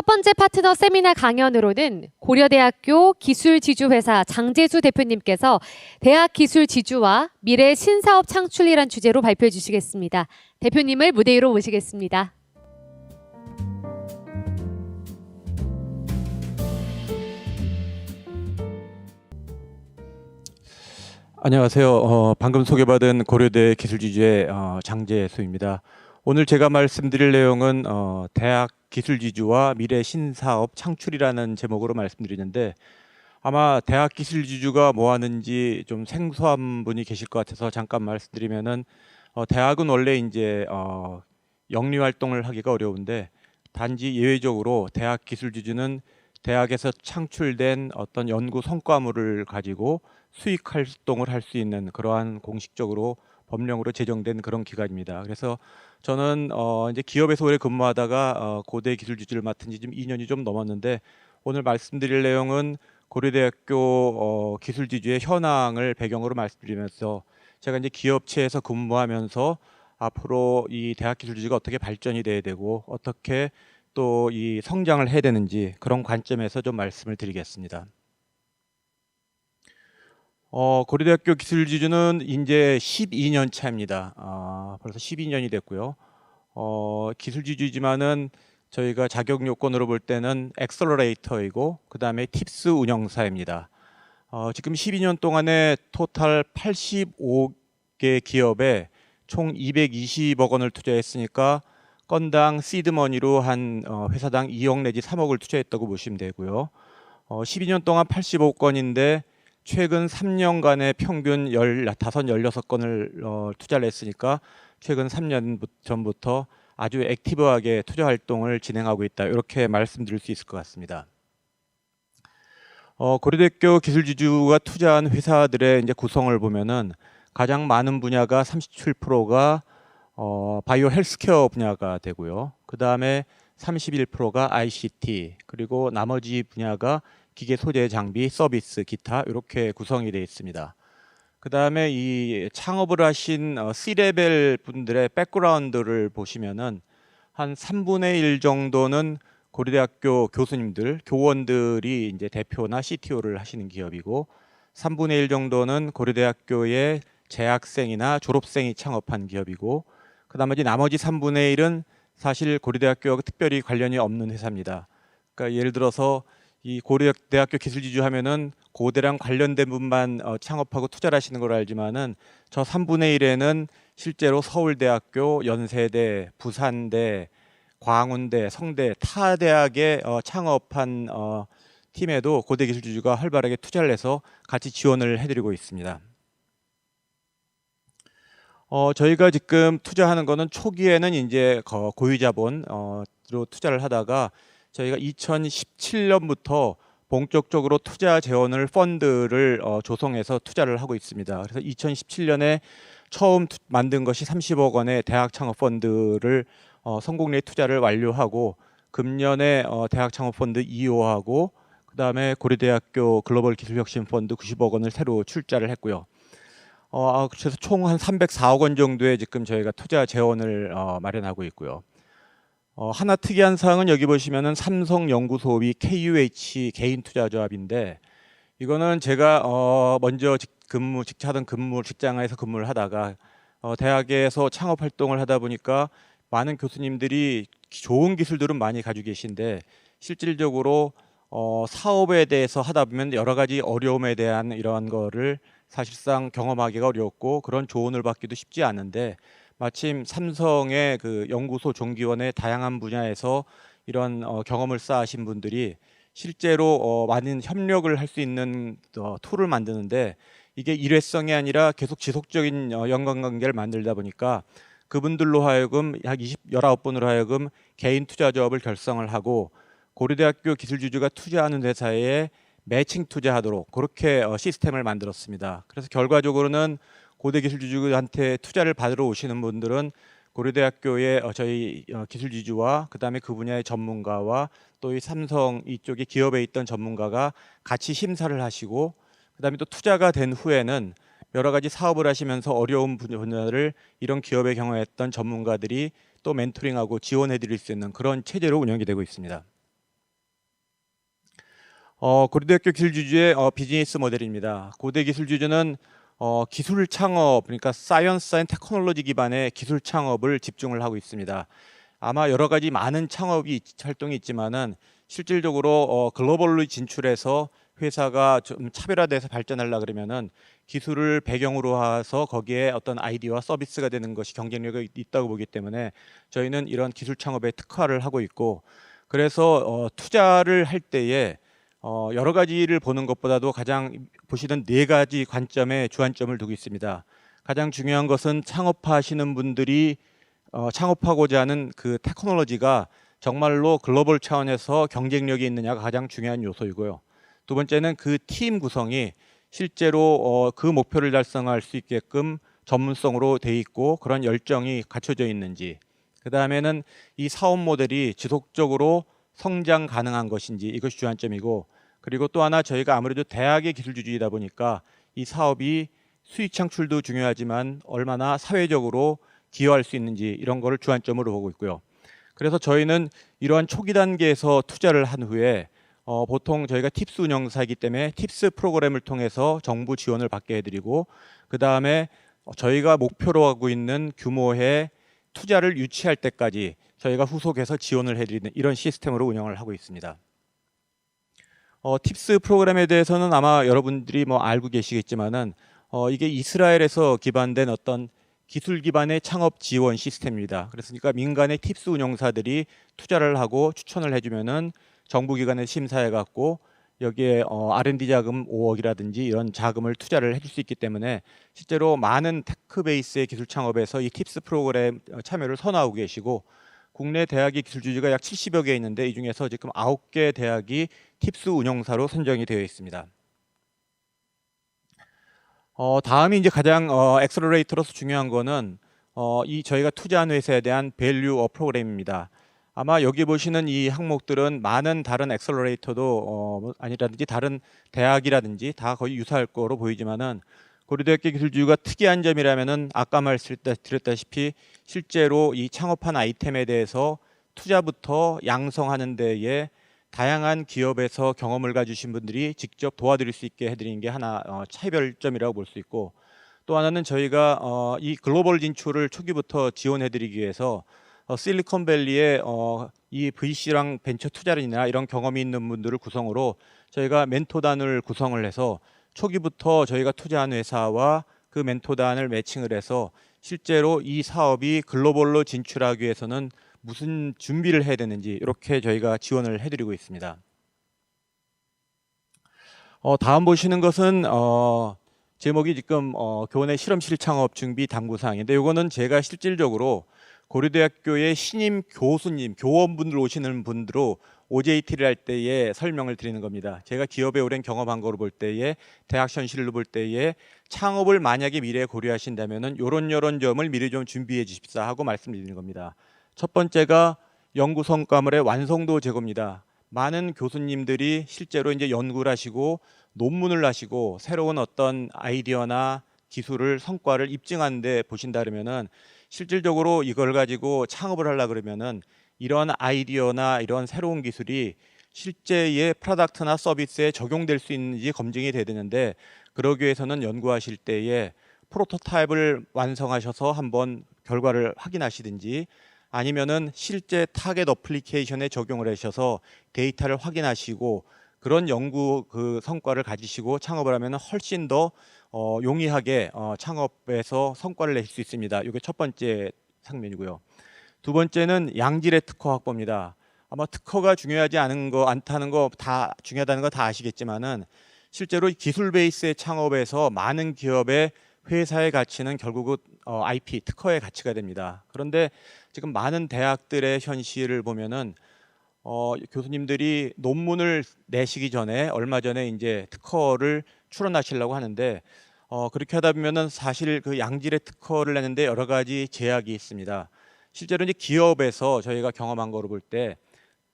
첫 번째 파트너 세미나 강연으로는 고려대학교 기술지주회사 장재수 대표님께서 대학 기술 지주와 미래 신사업 창출이란 주제로 발표해 주시겠습니다. 대표님을 무대 위로 모시겠습니다. 안녕하세요. 방금 소개받은 고려대 기술지주의 장재수입니다. 오늘 제가 말씀드릴 내용은 대학 기술지주와 미래 신사업 창출이라는 제목으로 말씀드리는데, 아마 대학 기술지주가 뭐 하는지 좀 생소한 분이 계실 것 같아서 잠깐 말씀드리면은, 대학은 원래 이제 영리 활동을 하기가 어려운데, 단지 예외적으로 대학 기술지주는 대학에서 창출된 어떤 연구 성과물을 가지고 수익 활동을 할 수 있는 그러한 공식적으로 법령으로 제정된 그런 기관입니다. 그래서 저는 이제 기업에서 오래 근무하다가 고대 기술지주를 맡은 지 지금 2년이 좀 넘었는데, 오늘 말씀드릴 내용은 고려대학교 기술지주의 현황을 배경으로 말씀드리면서 제가 이제 기업체에서 근무하면서 앞으로 이 대학 기술지주가 어떻게 발전이 돼야 되고 어떻게 또 이 성장을 해야 되는지 그런 관점에서 좀 말씀을 드리겠습니다. 고려대학교 기술지주는 이제 12년 차입니다. 벌써 12년이 됐고요. 기술지주지만은 저희가 자격 요건으로 볼 때는 엑셀러레이터이고 그 다음에 팁스 운영사입니다. 지금 12년 동안에 토탈 85개 기업에 총 220억 원을 투자했으니까 건당 시드머니로 한 회사당 2억 내지 3억을 투자했다고 보시면 되고요. 12년 동안 85건인데 최근 3년간의 평균 15, 16건을 투자를 했으니까 최근 3년 전부터 아주 액티브하게 투자 활동을 진행하고 있다, 이렇게 말씀드릴 수 있을 것 같습니다. 고려대학교 기술지주가 투자한 회사들의 이제 구성을 보면은 가장 많은 분야가 37%가 바이오 헬스케어 분야가 되고요. 그 다음에 31%가 ICT, 그리고 나머지 분야가 기계 소재 장비, 서비스, 기타, 이렇게 구성이 되어 있습니다. 그 다음에 이 창업을 하신 C레벨 분들의 백그라운드를 보시면은 한 3분의 1 정도는 고려대학교 교수님들, 교원들이 이제 대표나 CTO를 하시는 기업이고, 3분의 1 정도는 고려대학교의 재학생이나 졸업생이 창업한 기업이고, 그 나머지 3분의 1은 사실 고려대학교와 특별히 관련이 없는 회사입니다. 그러니까 예를 들어서 이 고려대학교 기술지주 하면은 고대랑 관련된 분만 창업하고 투자를 하시는 걸 알지만은 저 3분의 1에는 실제로 서울대학교, 연세대, 부산대, 광운대, 성대 타 대학에 창업한 팀에도 고대 기술지주가 활발하게 투자를 해서 같이 지원을 해드리고 있습니다. 저희가 지금 투자하는 거는 초기에는 이제 고유자본으로 투자를 하다가 저희가 2017년부터 본격적으로 투자 재원을 펀드를 조성해서 투자를 하고 있습니다. 그래서 2017년에 처음 만든 것이 30억 원의 대학 창업 펀드를 성공리에 투자를 완료하고, 금년에 대학 창업 펀드 2호하고 그 다음에 고려대학교 글로벌 기술혁신 펀드 90억 원을 새로 출자를 했고요. 그래서 총 한 304억 원 정도의 지금 저희가 투자 재원을 마련하고 있고요. 하나 특이한 사항은 여기 보시면은 삼성연구소비 KUH 개인 투자조합인데, 이거는 제가 먼저 하던 직장에서 근무를 하다가 대학에서 창업 활동을 하다 보니까 많은 교수님들이 좋은 기술들은 많이 가지고 계신데 실질적으로 사업에 대해서 하다 보면 여러 가지 어려움에 대한 이러한 거를 사실상 경험하기가 어렵고 그런 조언을 받기도 쉽지 않은데, 마침 삼성의 그 연구소 종기원의 다양한 분야에서 이런 경험을 쌓으신 분들이 실제로 많은 협력을 할 수 있는 툴을 만드는데, 이게 일회성이 아니라 계속 지속적인 연관관계를 만들다 보니까 그분들로 하여금 약 19분으로 하여금 개인 투자조합을 결성을 하고 고려대학교 기술지주가 투자하는 회사에 매칭 투자하도록 그렇게 시스템을 만들었습니다. 그래서 결과적으로는 고대 기술지주한테 투자를 받으러 오시는 분들은 고려대학교의 저희 기술지주와 그 다음에 그 분야의 전문가와 또 이 삼성 이쪽에 기업에 있던 전문가가 같이 심사를 하시고, 그 다음에 또 투자가 된 후에는 여러 가지 사업을 하시면서 어려운 분야를 이런 기업에 경험했던 전문가들이 또 멘토링하고 지원해 드릴 수 있는 그런 체제로 운영이 되고 있습니다. 고려대학교 기술주주의 비즈니스 모델입니다. 고대 기술주주는 기술 창업, 그러니까 사이언스 앤 테크놀로지 기반의 기술 창업을 집중을 하고 있습니다. 아마 여러 가지 많은 활동이 있지만은 실질적으로 글로벌로 진출해서 회사가 좀 차별화돼서 발전하려 그러면은 기술을 배경으로 해서 거기에 어떤 아이디어와 서비스가 되는 것이 경쟁력이 있다고 보기 때문에 저희는 이런 기술 창업에 특화를 하고 있고, 그래서 투자를 할 때에 여러 가지를 보는 것보다도 가장 보시는 네 가지 관점에 주안점을 두고 있습니다. 가장 중요한 것은 창업하시는 분들이 창업하고자 하는 그 테크놀로지가 정말로 글로벌 차원에서 경쟁력이 있느냐가 가장 중요한 요소이고요. 두 번째는 그 팀 구성이 실제로 그 목표를 달성할 수 있게끔 전문성으로 돼 있고 그런 열정이 갖춰져 있는지, 그 다음에는 이 사업 모델이 지속적으로 성장 가능한 것인지, 이것이 주안점이고, 그리고 또 하나 저희가 아무래도 대학의 기술주주이다 보니까 이 사업이 수익 창출도 중요하지만 얼마나 사회적으로 기여할 수 있는지, 이런 거를 주안점으로 보고 있고요. 그래서 저희는 이러한 초기 단계에서 투자를 한 후에 보통 저희가 팁스 운영사이기 때문에 팁스 프로그램을 통해서 정부 지원을 받게 해드리고, 그 다음에 저희가 목표로 하고 있는 규모의 투자를 유치할 때까지 저희가 후속해서 지원을 해드리는 이런 시스템으로 운영을 하고 있습니다. 팁스 프로그램에 대해서는 아마 여러분들이 알고 계시겠지만은 이게 이스라엘에서 기반된 어떤 기술 기반의 창업 지원 시스템입니다. 그러니까 민간의 팁스 운영사들이 투자를 하고 추천을 해주면은 정부 기관에 심사해 갖고 여기에 R&D 자금 5억이라든지 이런 자금을 투자를 해줄 수 있기 때문에 실제로 많은 테크 베이스의 기술 창업에서 이 팁스 프로그램 참여를 선호하고 계시고, 국내 대학의 기술주주가 약 70여 개 있는데 이 중에서 지금 9개 대학이 팁스 운영사로 선정이 되어 있습니다. 다음이 이제 가장 엑셀러레이터로서 중요한 거는 이 저희가 투자한 회사에 대한 밸류 프로그램입니다. 아마 여기 보시는 이 항목들은 많은 다른 엑셀러레이터도 아니라든지 다른 대학이라든지 다 거의 유사할 거로 보이지만은, 고려대학교 기술주주가 특이한 점이라면은 아까 말씀드렸다시피 실제로 이 창업한 아이템에 대해서 투자부터 양성하는 데에 다양한 기업에서 경험을 가지신 분들이 직접 도와드릴 수 있게 해드리는 게 하나 차별점이라고 볼 수 있고, 또 하나는 저희가 이 글로벌 진출을 초기부터 지원해드리기 위해서 실리콘밸리의 이 VC랑 벤처 투자인이나 이런 경험이 있는 분들을 구성으로 저희가 멘토단을 구성을 해서 초기부터 저희가 투자한 회사와 그 멘토단을 매칭을 해서 실제로 이 사업이 글로벌로 진출하기 위해서는 무슨 준비를 해야 되는지 이렇게 저희가 지원을 해드리고 있습니다. 다음 보시는 것은 제목이 지금 교내 실험실 창업 준비 당구사항인데, 이거는 제가 실질적으로 고려대학교의 신임 교수님, 교원분들 오시는 분들로 OJT를 할 때에 설명을 드리는 겁니다. 제가 기업에 오랜 경험한 거로 볼 때에, 대학 현실로 볼 때에 창업을 만약에 미래에 고려하신다면은 요런 점을 미리 좀 준비해 주십사 하고 말씀드리는 겁니다. 첫 번째가 연구 성과물의 완성도 제고입니다. 많은 교수님들이 실제로 이제 연구를 하시고 논문을 하시고 새로운 어떤 아이디어나 기술을 성과를 입증하는 데 보신다 그러면은 실질적으로 이걸 가지고 창업을 하려 그러면은 이런 아이디어나 이런 새로운 기술이 실제의 프로덕트나 서비스에 적용될 수 있는지 검증이 돼야 되는데, 그러기 위해서는 연구하실 때에 프로토타입을 완성하셔서 한번 결과를 확인하시든지, 아니면은 실제 타겟 어플리케이션에 적용을 하셔서 데이터를 확인하시고 그런 연구 그 성과를 가지시고 창업을 하면 훨씬 더 용이하게 창업에서 성과를 낼 수 있습니다. 이게 첫 번째 상면이고요. 두 번째는 양질의 특허 확보입니다. 아마 특허가 중요하지 않다는 거 다 중요하다는 거 다 아시겠지만은 실제로 기술 베이스의 창업에서 많은 기업의 회사의 가치는 결국은 IP 특허의 가치가 됩니다. 그런데 지금 많은 대학들의 현실을 보면은 교수님들이 논문을 내시기 전에 얼마 전에 이제 특허를 출원하시려고 하는데 그렇게 하다 보면은 사실 그 양질의 특허를 내는데 여러 가지 제약이 있습니다. 실제로 이제 기업에서 저희가 경험한 거로 볼 때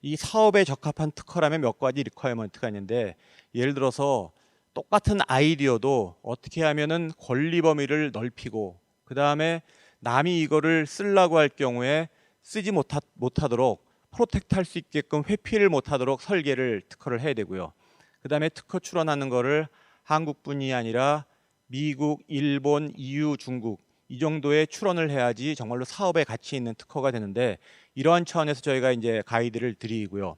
이 사업에 적합한 특허라면 몇 가지 리퀘어먼트가 있는데, 예를 들어서 똑같은 아이디어도 어떻게 하면은 권리 범위를 넓히고 그 다음에 남이 이거를 쓰려고 할 경우에 쓰지 못하도록 프로텍트 할 수 있게끔 회피를 못하도록 설계를 특허를 해야 되고요. 그다음에 특허 출원하는 거를 한국뿐이 아니라 미국, 일본, EU, 중국 이 정도의 출원을 해야지 정말로 사업에 가치 있는 특허가 되는데, 이러한 차원에서 저희가 이제 가이드를 드리고요.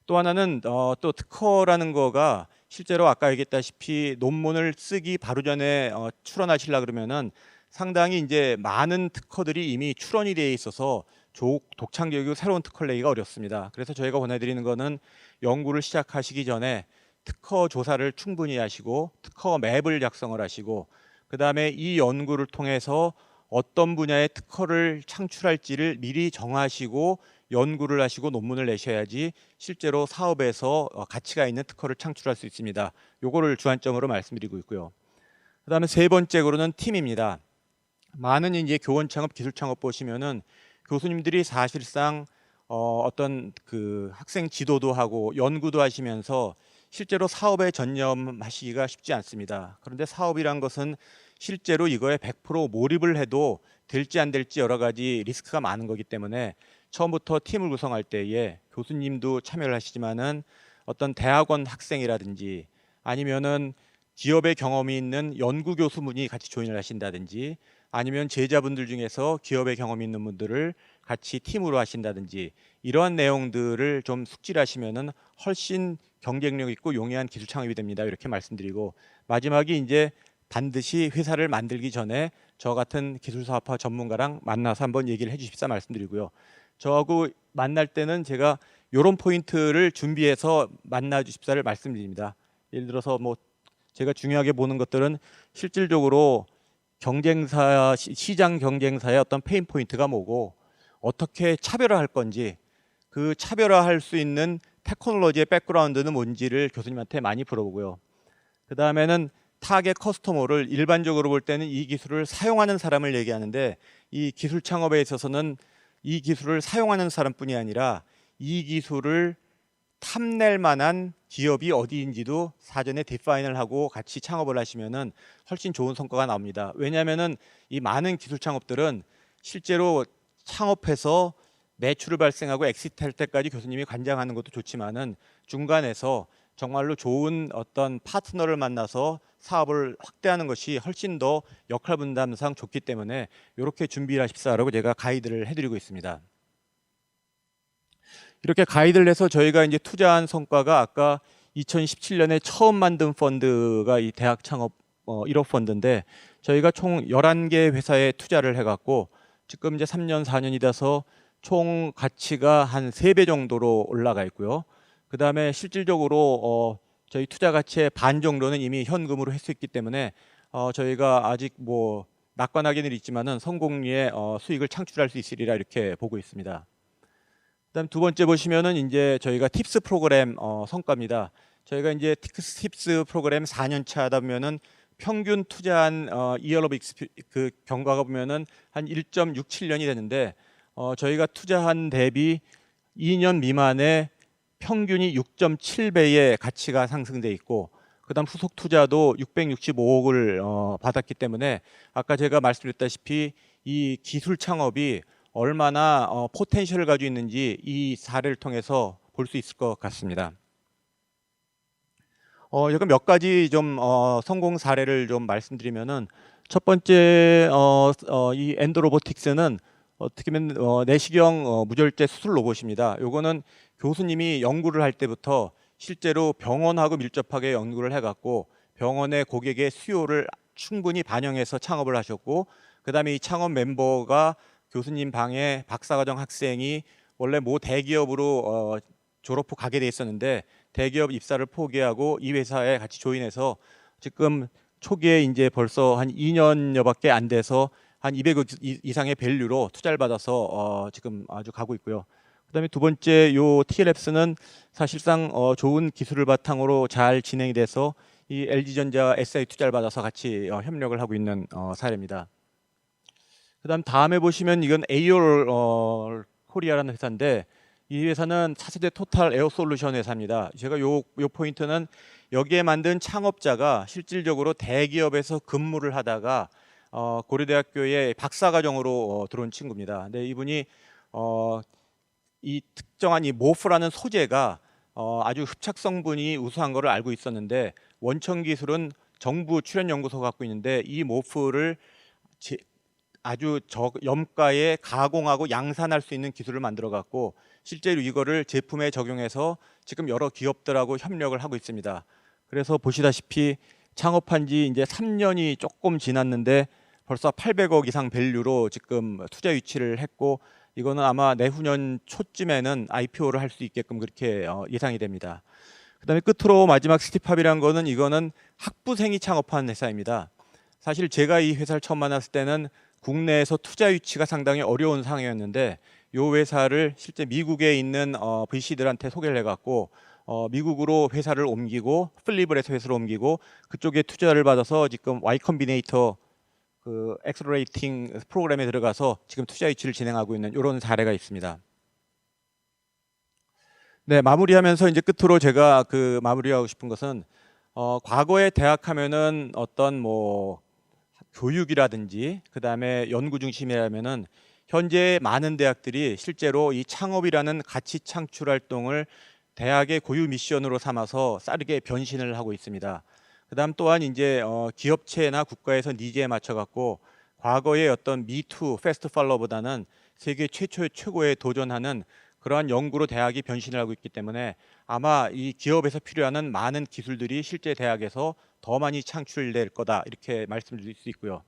또 하나는 또 특허라는 거가 실제로 아까 얘기했다시피 논문을 쓰기 바로 전에 출원하시려 그러면은 상당히 이제 많은 특허들이 이미 출원이 되어 있어서 독창적이고 새로운 특허를 내기가 어렵습니다. 그래서 저희가 권해드리는 거는 연구를 시작하시기 전에 특허 조사를 충분히 하시고 특허 맵을 작성을 하시고, 그 다음에 이 연구를 통해서 어떤 분야의 특허를 창출할지를 미리 정하시고 연구를 하시고 논문을 내셔야지 실제로 사업에서 가치가 있는 특허를 창출할 수 있습니다. 요거를 주안점으로 말씀드리고 있고요. 그다음에 세 번째로는 팀입니다. 많은 이제 교원 창업, 기술 창업 보시면은 교수님들이 사실상 어떤 그 학생 지도도 하고 연구도 하시면서 실제로 사업에 전념하시기가 쉽지 않습니다. 그런데 사업이란 것은 실제로 이거에 100% 몰입을 해도 될지 안 될지 여러 가지 리스크가 많은 거기 때문에 처음부터 팀을 구성할 때에 교수님도 참여를 하시지만은 어떤 대학원 학생이라든지 아니면은 기업의 경험이 있는 연구 교수분이 같이 조인을 하신다든지 아니면 제자분들 중에서 기업의 경험이 있는 분들을 같이 팀으로 하신다든지 이러한 내용들을 좀 숙지를 하시면은 훨씬 경쟁력 있고 용이한 기술 창업이 됩니다. 이렇게 말씀드리고, 마지막이 이제 반드시 회사를 만들기 전에 저 같은 기술사업화 전문가랑 만나서 한번 얘기를 해주십사 말씀드리고요. 저하고 만날 때는 제가 이런 포인트를 준비해서 만나 주십사를 말씀드립니다. 예를 들어서 뭐 제가 중요하게 보는 것들은 실질적으로 경쟁사, 시장 경쟁사의 어떤 페인 포인트가 뭐고 어떻게 차별화할 건지, 그 차별화할 수 있는 테크놀로지의 백그라운드는 뭔지를 교수님한테 많이 물어보고요. 그 다음에는 타겟 커스터머를 일반적으로 볼 때는 이 기술을 사용하는 사람을 얘기하는데, 이 기술 창업에 있어서는 이 기술을 사용하는 사람뿐이 아니라 이 기술을 탐낼 만한 기업이 어디인지도 사전에 디파인을 하고 같이 창업을 하시면은 훨씬 좋은 성과가 나옵니다. 왜냐하면은 이 많은 기술 창업들은 실제로 창업해서 매출을 발생하고 엑시트할 때까지 교수님이 관장하는 것도 좋지만은 중간에서 정말로 좋은 어떤 파트너를 만나서 사업을 확대하는 것이 훨씬 더 역할 분담상 좋기 때문에 이렇게 준비를 하십사라고 제가 가이드를 해드리고 있습니다. 이렇게 가이드를 해서 저희가 이제 투자한 성과가 아까 2017년에 처음 만든 펀드가 이 대학 창업 1억 펀드인데, 저희가 총 11개 회사에 투자를 해갖고 지금 이제 3년 4년이 돼서 총 가치가 한 3배 정도로 올라가 있고요. 그 다음에 실질적으로 저희 투자 가치의 반 정도는 이미 현금으로 했었기 때문에 저희가 아직 뭐 낙관하기는 있지만은 성공리에 수익을 창출할 수 있으리라 이렇게 보고 있습니다. 그다음 두 번째 보시면은 이제 저희가 팁스 프로그램 성과입니다. 저희가 이제 팁스 프로그램 4년 차 하다 보면은 평균 투자한 이어 오브 그 경과가 보면은 한 1.67년이 되는데, 저희가 투자한 대비 2년 미만에 평균이 6.7배의 가치가 상승돼 있고, 그다음 후속 투자도 665억을 받았기 때문에 아까 제가 말씀드렸다시피 이 기술 창업이 얼마나 포텐셜을 가지고 있는지 이 사례를 통해서 볼 수 있을 것 같습니다. 여기 몇 가지 좀 성공 사례를 좀 말씀드리면은, 첫 번째 이 엔도로보틱스는 어떻게 보면 내시경 무절제 수술 로봇입니다. 요거는 교수님이 연구를 할 때부터 실제로 병원하고 밀접하게 연구를 해갖고 병원의 고객의 수요를 충분히 반영해서 창업을 하셨고, 그다음에 이 창업 멤버가 교수님 방에 박사과정 학생이 원래 모 대기업으로 졸업 후 가게 돼 있었는데 대기업 입사를 포기하고 이 회사에 같이 조인해서 지금 초기에 이제 벌써 한 2년여밖에 안 돼서 한 200억 이상의 밸류로 투자를 받아서 지금 아주 가고 있고요. 그다음에 두 번째 요 TL앱스는 사실상 좋은 기술을 바탕으로 잘 진행이 돼서 이 LG전자 SI 투자를 받아서 같이 협력을 하고 있는 사례입니다. 그다음 다음에 보시면 이건 에이올 코리아라는 회사인데, 이 회사는 차세대 토탈 에어 솔루션 회사입니다. 제가 요 포인트는 여기에 만든 창업자가 실질적으로 대기업에서 근무를 하다가 고려대학교의 박사과정으로 들어온 친구입니다. 근데 이분이 이 특정한 이 모프라는 소재가 아주 흡착 성분이 우수한 거를 알고 있었는데 원천 기술은 정부 출연 연구소가 갖고 있는데 이 모프를 아주 염가에 가공하고 양산할 수 있는 기술을 만들어 갖고 실제로 이거를 제품에 적용해서 지금 여러 기업들하고 협력을 하고 있습니다. 그래서 보시다시피 창업한 지 이제 3년이 조금 지났는데 벌써 800억 이상 밸류로 지금 투자 유치를 했고 이거는 아마 내후년 초쯤에는 IPO를 할 수 있게끔 그렇게 예상이 됩니다. 그다음에 끝으로 마지막 스티팝이란 거는 이거는 학부생이 창업한 회사입니다. 사실 제가 이 회사를 처음 만났을 때는 국내에서 투자 유치가 상당히 어려운 상황이었는데 이 회사를 실제 미국에 있는 VC들한테 소개를 해갖고 미국으로 회사를 옮기고 플립을 해서 회사를 옮기고 그쪽에 투자를 받아서 지금 Y 컴비네이터 그 엑셀러레이팅 프로그램에 들어가서 지금 투자 유치를 진행하고 있는 이런 사례가 있습니다. 네, 마무리하면서 이제 끝으로 제가 그 마무리하고 싶은 것은 과거에 대학 하면은 어떤 뭐 교육이라든지 그다음에 연구 중심이라면은 현재 많은 대학들이 실제로 이 창업이라는 가치 창출 활동을 대학의 고유 미션으로 삼아서 빠르게 변신을 하고 있습니다. 그다음 또한 이제 기업체나 국가에서 니즈에 맞춰 갖고 과거의 어떤 미투 패스트 팔로보다는 세계 최초의 최고에 도전하는 그러한 연구로 대학이 변신을 하고 있기 때문에 아마 이 기업에서 필요한 많은 기술들이 실제 대학에서 더 많이 창출될 거다 이렇게 말씀드릴 수 있고요.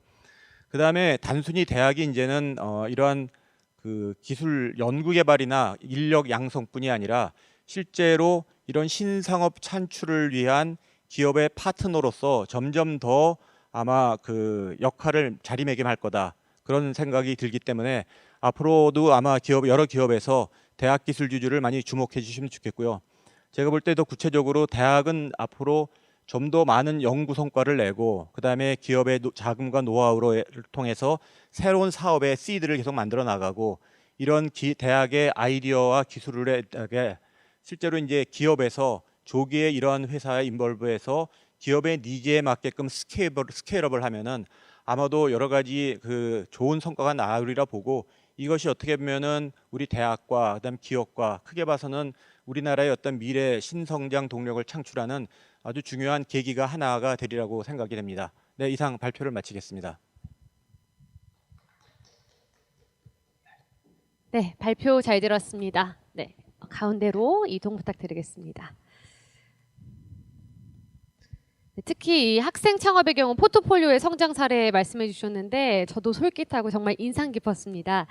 그다음에 단순히 대학이 이제는 이러한 그 기술 연구 개발이나 인력 양성뿐이 아니라 실제로 이런 신상업 창출을 위한 기업의 파트너로서 점점 더 아마 그 역할을 자리매김할 거다 그런 생각이 들기 때문에 앞으로도 아마 여러 기업에서 대학 기술 주주를 많이 주목해 주시면 좋겠고요. 제가 볼 때도 구체적으로 대학은 앞으로 좀 더 많은 연구 성과를 내고 그다음에 기업의 자금과 노하우를 통해서 새로운 사업의 시드를 계속 만들어 나가고 이런 대학의 아이디어와 기술을 실제로 이제 기업에서 조기에 이러한 회사에 인벌브해서 기업의 니즈에 맞게끔 스케일업을 하면은 아마도 여러 가지 그 좋은 성과가 나으리라 보고 이것이 어떻게 보면은 우리 대학과 그다음 기업과 크게 봐서는 우리나라의 어떤 미래 신성장 동력을 창출하는 아주 중요한 계기가 하나가 되리라고 생각이 됩니다. 네, 이상 발표를 마치겠습니다. 네, 발표 잘 들었습니다. 네, 가운데로 이동 부탁드리겠습니다. 네, 특히 이 학생 창업의 경우 포트폴리오의 성장 사례 말씀해 주셨는데 저도 솔깃하고 정말 인상 깊었습니다.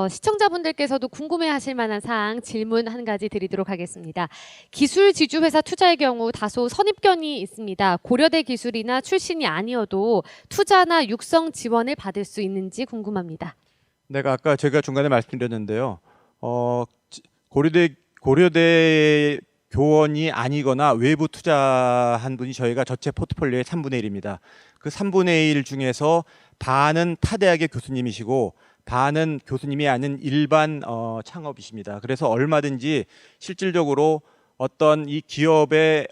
시청자분들께서도 궁금해하실 만한 사항 질문 한 가지 드리도록 하겠습니다. 기술 지주 회사 투자의 경우 다소 선입견이 있습니다. 고려대 기술이나 출신이 아니어도 투자나 육성 지원을 받을 수 있는지 궁금합니다. 네, 아까 제가 중간에 말씀드렸는데요. 고려대 교원이 아니거나 외부 투자한 분이 저희가 전체 포트폴리오의 3분의 1입니다. 그 3분의 1 중에서 반은 타 대학의 교수님이시고 반은 교수님이 아닌 일반 창업이십니다. 그래서 얼마든지 실질적으로 어떤 이 기업의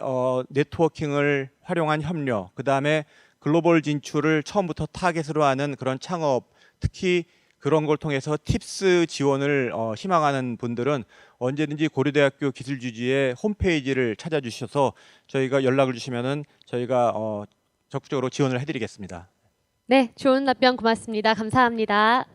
네트워킹을 활용한 협력, 그다음에 글로벌 진출을 처음부터 타겟으로 하는 그런 창업, 특히 그런 걸 통해서 팁스 지원을 희망하는 분들은 언제든지 고려대학교 기술주지의 홈페이지를 찾아주셔서 저희가 연락을 주시면은 저희가 적극적으로 지원을 해드리겠습니다. 네, 좋은 답변 고맙습니다. 감사합니다.